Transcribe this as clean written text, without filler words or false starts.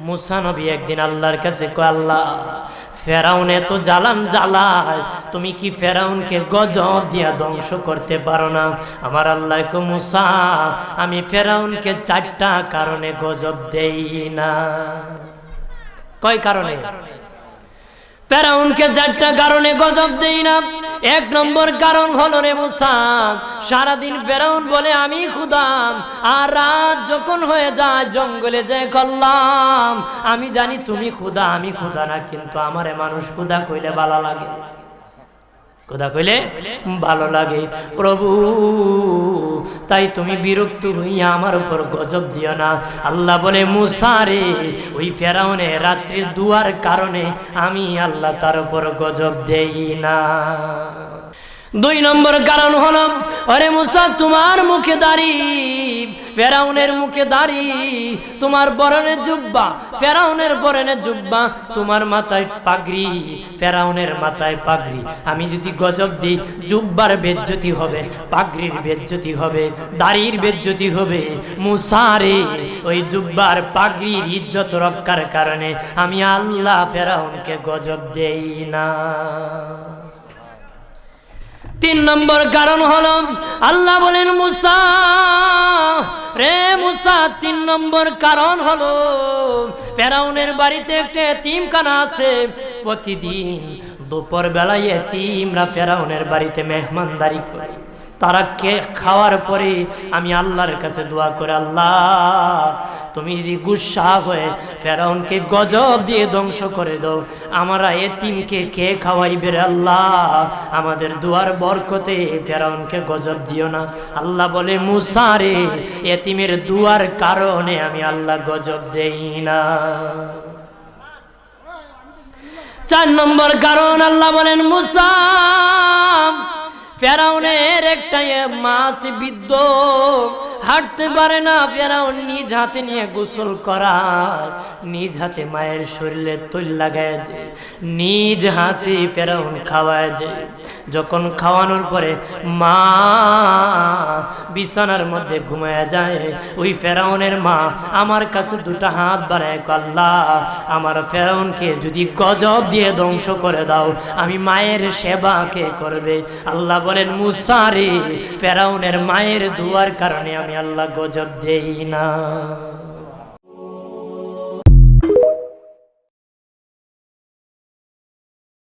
মুসা নবী একদিন আল্লাহর কাছে কয়, আল্লাহ ফেরাউন এত জ্বালান জ্বালায়, তুমি কি ফেরাউনকে গজব দিয়া ধ্বংস করতে পারো না? আমার আল্লাহ কয়, মুসা আমি ফেরাউনকে 4টা কারণে গজব দেই না। কয় কারণে? ফেরাউনকে 4টা কারণে গজব দেই না। 1 নম্বর কারণ হলো, রে মুসা, সারাদিন ফেরাউন বলে আমি খোদা, আর রাত যখন হয়ে যায় জঙ্গলে যায় কল্লাম আমি জানি তুমি খোদা, আমি খোদা না, কিন্তু আমারে মানুষ খোদা কইলে ভালো লাগে, খোদা কইলে ভালো লাগে। প্রভু তাই তুমি বিরক্ত হইয়া আমার উপর গজব দিও না। আল্লাহ বলে, মুসা রে, ওই ফেরাউনের রাত্রির দুয়ার কারণে আমি আল্লাহ তার উপর গজব দেই না। 2 নম্বর কারণ হলো, আরে মুসা তোমার মুখে দাড়ি, ফেরাউনের মুখে দাড়ি, তোমার বরণের জুব্বা, ফেরাউনের বরণের জুব্বা, তোমার মাথায় পাগড়ি, ফেরাউনের মাথায় পাগড়ি। আমি যদি গজব দিই, জুব্বার বেজ্জতি হবে, পাগড়ির বেজ্জতি হবে, দাড়ির বেজ্জতি হবে। মুসা রে, ওই জুব্বার পাগড়ির ইজ্জত রক্ষার কারণে আমি আল্লাহ ফেরাউনকে গজব দেই না। 3 নম্বর কারণ হলো, আল্লাহ বলেন, মুসা রে মুসা, 3 নম্বর কারণ হলো, ফেরাউনের বাড়িতে একটা এতিমখানা আছে। প্রতিদিন দুপুর বেলায় এতিমরা ফেরাউনের বাড়িতে মেহমানদারি করে। তারা খাওয়ার পরে আমি আল্লাহর কাছে দোয়া করে, আল্লাহ তুমি যদি গুসা হয়ে ফেরাউনকে গজব দিয়ে ধ্বংস করে দাও, আমরা এতিমকে কে খাওয়াইবে রে আল্লাহ, আমাদের দোয়ার বরকতে ফেরাউনকে গজব দিও না। আল্লাহ বলে, মুসা রে, এতিমের দোয়ার কারণে আমি আল্লাহ গজব দেই না। 4 নম্বর কারণ, আল্লাহ বলেন, মুসা ফেরাউনের একটা মাছ বিদ্ধ, হাঁটতে পারে না। ফেরাউন নিজ হাতে নিয়ে গোসল করায়, নিজ হাতে মায়ের শরীরে তৈল লাগায় দেয়, নিজ হাতে ফেরাউন খাওয়ায় দেয়। যখন খাওয়ানোর পরে মা বিছানার মধ্যে ঘুমায় যায়, ওই ফেরাউনের মা আমার কাছে 2টা হাত বাড়ায়, আল্লাহ আমার ফেরাউনকে যদি গজব দিয়ে ধ্বংস করে দাও, আমি মায়ের সেবা কে করবে? আল্লাহ বলেন, মুসা রে, ফেরাউনের মায়ের দুয়ার কারণে আমি আল্লাহ গজব দেই না।